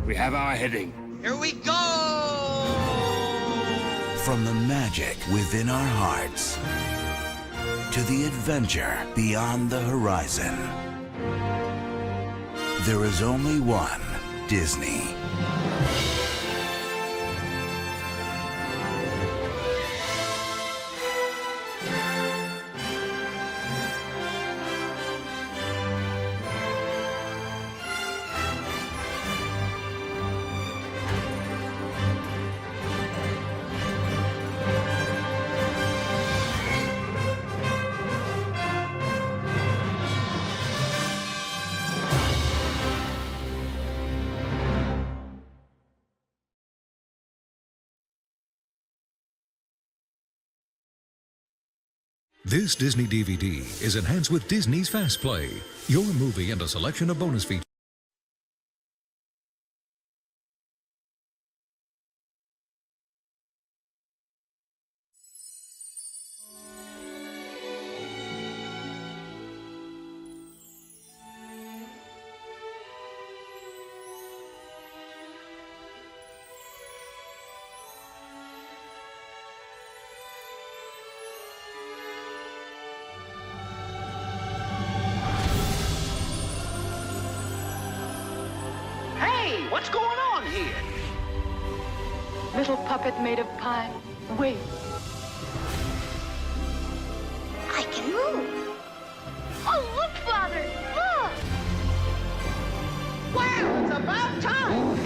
We have our heading. Here we go! From the magic within our hearts to the adventure beyond the horizon, there is only one Disney. This Disney DVD is enhanced with Disney's FastPlay, your movie and a selection of bonus features. What's going on here? Little puppet made of pine. Wait. I can move. Oh, look, Father! Look! Well, it's about time!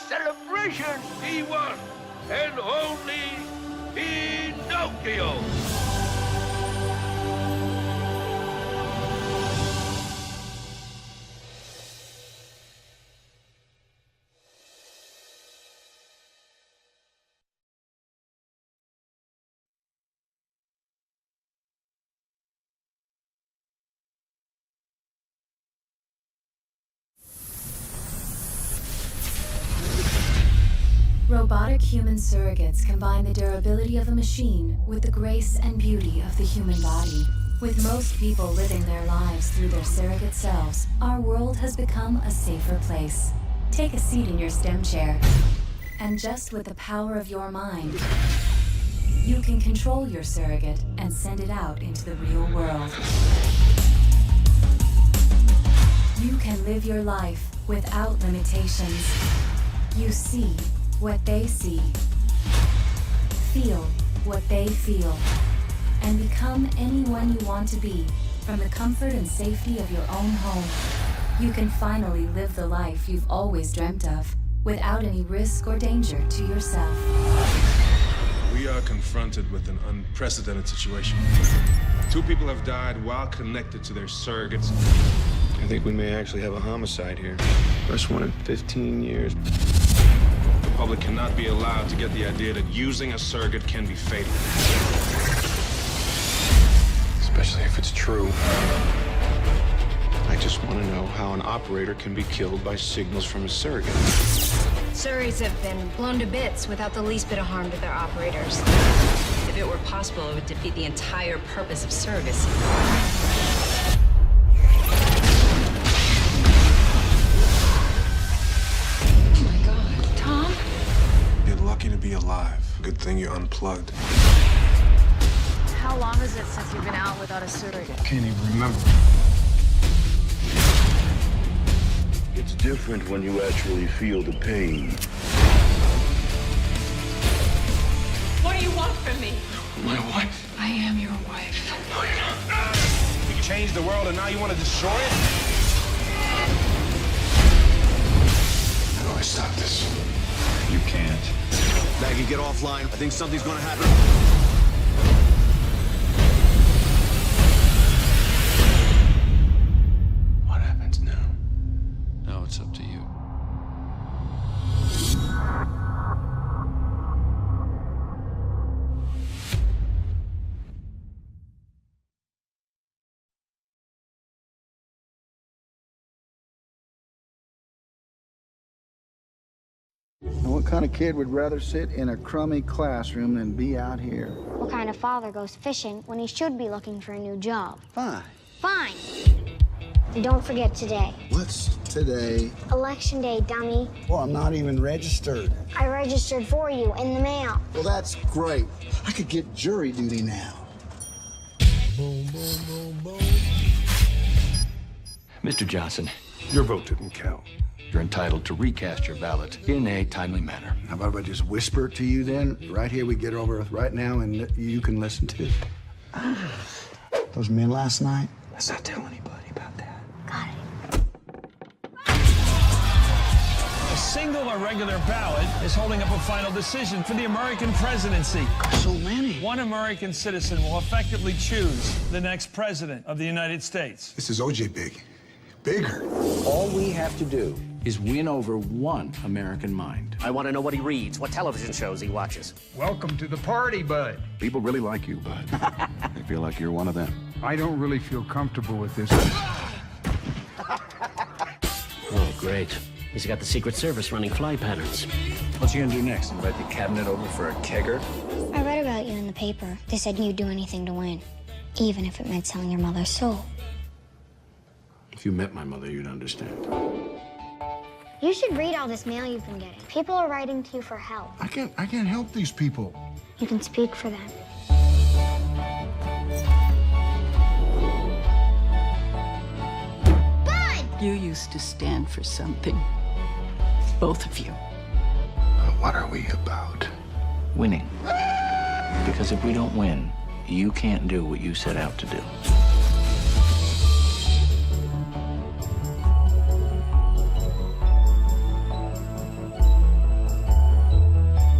Celebration! The one and only Pinocchio! Robotic human surrogates combine the durability of a machine with the grace and beauty of the human body. With most people living their lives through their surrogate selves, our world has become a safer place. Take a seat in your STEM chair, and just with the power of your mind, you can control your surrogate and send it out into the real world. You can live your life without limitations. You see what they see, feel what they feel, and become anyone you want to be from the comfort and safety of your own home. You can finally live the life you've always dreamt of without any risk or danger to yourself. We are confronted with an unprecedented situation. 2 people have died while connected to their surrogates. I think we may actually have a homicide here. First one in 15 years. The public cannot be allowed to get the idea that using a surrogate can be fatal. Especially if it's true. I just want to know how an operator can be killed by signals from a surrogate. Surrogates have been blown to bits without the least bit of harm to their operators. If it were possible, it would defeat the entire purpose of surrogacy. Lucky to be alive. Good thing you unplugged. How long is it since you've been out without a surrogate? Can't even remember. It's different when you actually feel the pain. What do you want from me? My wife. I am your wife. No, you're not. You changed the world and now you want to destroy it? How do I stop this? You can't. Maggie, get offline. I think something's gonna happen. And what kind of kid would rather sit in a crummy classroom than be out here? What kind of father goes fishing when he should be looking for a new job? Fine. Fine. And don't forget today. What's today? Election day, dummy. Well, I'm not even registered. I registered for you in the mail. Well, that's great. I could get jury duty now. Boom, boom, boom, boom. Mr. Johnson, your vote didn't count. You're entitled to recast your ballot in a timely manner. How about if I just whisper it to you then? Right here, we get it over with right now, and you can listen to it. Those men last night? Let's not tell anybody about that. Got it. A single irregular ballot is holding up a final decision for the American presidency. So many. One American citizen will effectively choose the next president of the United States. This is OJ big. Bigger. All we have to do is win over one American mind. I want to know what he reads, what television shows he watches. Welcome to the party, Bud. People really like you, Bud. They feel like you're one of them. I don't really feel comfortable with this. Oh, great. He's got the Secret Service running fly patterns. What's he gonna do next? Invite the cabinet over for a kegger? I read about you in the paper. They said you'd do anything to win, even if it meant selling your mother's soul. If you met my mother, you'd understand. You should read all this mail you've been getting. People are writing to you for help. I can't help these people. You can speak for them. You used to stand for something. Both of you. But what are we about? Winning. Because if we don't win, you can't do what you set out to do.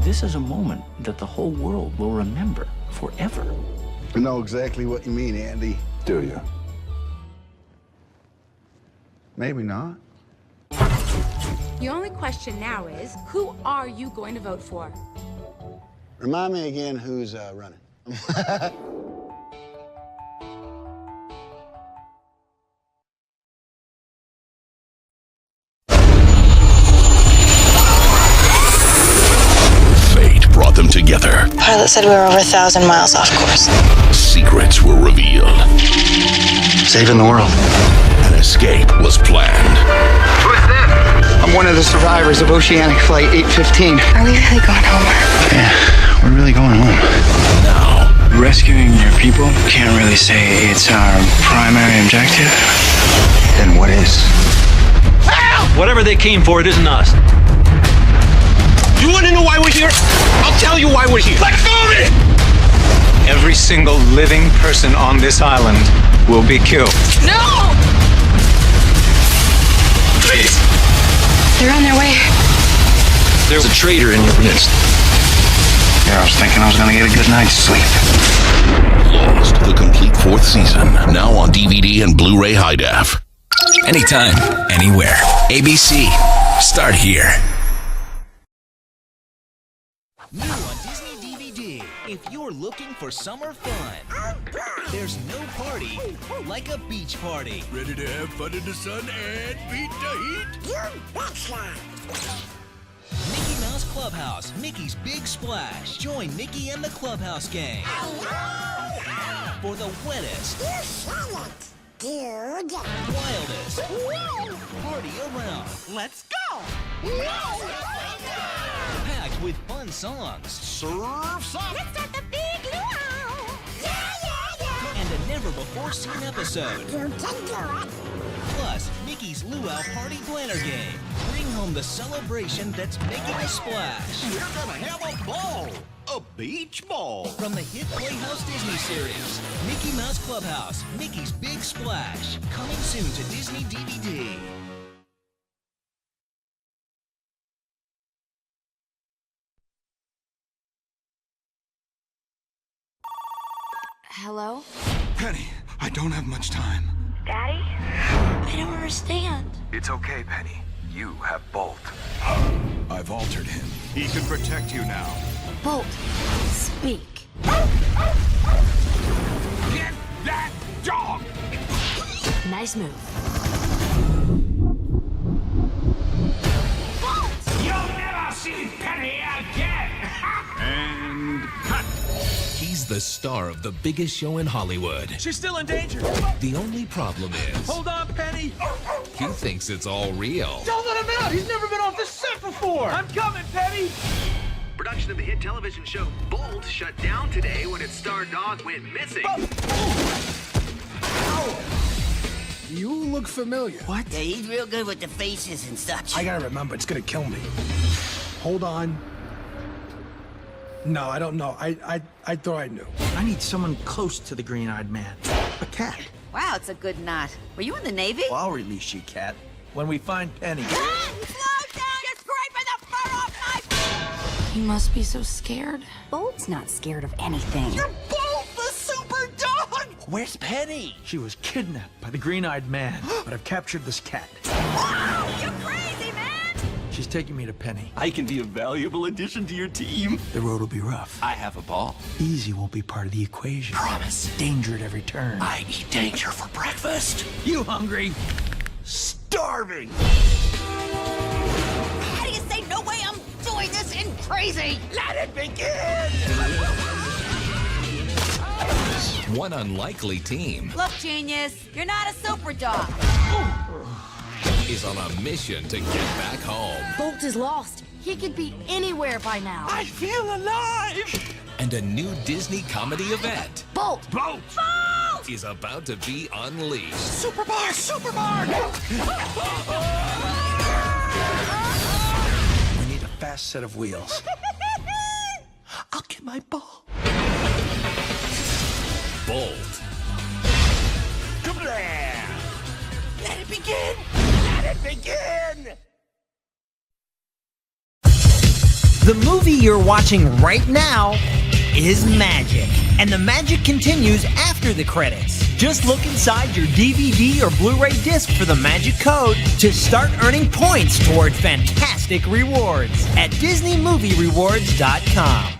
This is a moment that the whole world will remember forever. I know exactly what you mean, Andy. Do you? Maybe not. The only question now is, who are you going to vote for? Remind me again who's running. Fate brought them together. Pilot said we were over 1,000 miles off course. Secrets were revealed. Saving the world. An escape was planned. Who's this? I'm one of the survivors of Oceanic Flight 815. Are we really going home? Yeah, we're really going home. Now, rescuing your people, can't really say it's our primary objective. Then what is? Help! Whatever they came for, it isn't us. You want to know why we're here? I'll tell you why we're here. Let go of it! Every single living person on this island will be killed. No! Please! They're on their way. There's a traitor in your midst. Yeah, I was thinking I was gonna get a good night's sleep. Lost, the complete fourth season, now on DVD and Blu-ray High Def. Anytime, anywhere. ABC. Start here. New on Disney DVD. If you're looking for summer fun, there's no party like a beach party. Ready to have fun in the sun and beat the heat? You betcha! Mickey Mouse Clubhouse, Mickey's Big Splash. Join Mickey and the Clubhouse gang for the wettest, wildest party around. Let's go! Packed with fun songs. Surf's up! Let's start the big luau! And a never-before-seen episode. You can do it! Plus, Mickey's Luau Party Planner Game. Bring home the celebration that's making a splash. We're gonna have a ball! A beach ball! From the hit Playhouse Disney series, Mickey Mouse Clubhouse, Mickey's Big Splash. Coming soon to Disney DVD. Hello? Penny, I don't have much time. Daddy? I don't understand. It's okay, Penny. You have Bolt. I've altered him. He can protect you now. Bolt, speak. Get that dog! Nice move. You'll never see Penny again! And cut. He's the star of the biggest show in Hollywood. She's still in danger. The only problem is... Hold on, Penny. He thinks it's all real. Don't let him out. He's never been off the set before. I'm coming, Penny. Production of the hit television show Bolt shut down today when its star dog went missing. You look familiar. What? Yeah, he's real good with the faces and such. I gotta remember, it's gonna kill me. Hold on. No, I don't know. I thought I knew. I need someone close to the green-eyed man. A cat. Wow, it's a good knot. Were you in the Navy? Well, I'll release you, cat. When we find Penny. Slow down! You're scraping the fur off my... He must be so scared. Bolt's not scared of anything. You're Bolt, the super dog! Where's Penny? She was kidnapped by the green-eyed man, but I've captured this cat. Wow, you're crazy, man! She's taking me to Penny. I can be a valuable addition to your team. The road will be rough. I have a ball. Easy won't be part of the equation. Promise. Danger at every turn. I eat danger for breakfast. You hungry? Starving! How do you say no way I'm doing this and crazy? Let it begin! One unlikely team Look, genius, you're not a super dog. is on a mission to get back home. Bolt is lost. He could be anywhere by now. I feel alive! And a new Disney comedy event Bolt! Bolt! Bolt! is about to be unleashed. Superbar! Superbar! We need a fast set of wheels. I'll get my ball. Bolt. Let it begin! Let it begin! The movie you're watching right now is magic, and the magic continues after the credits. Just look inside your DVD or Blu-ray disc for the magic code to start earning points toward fantastic rewards at DisneyMovieRewards.com.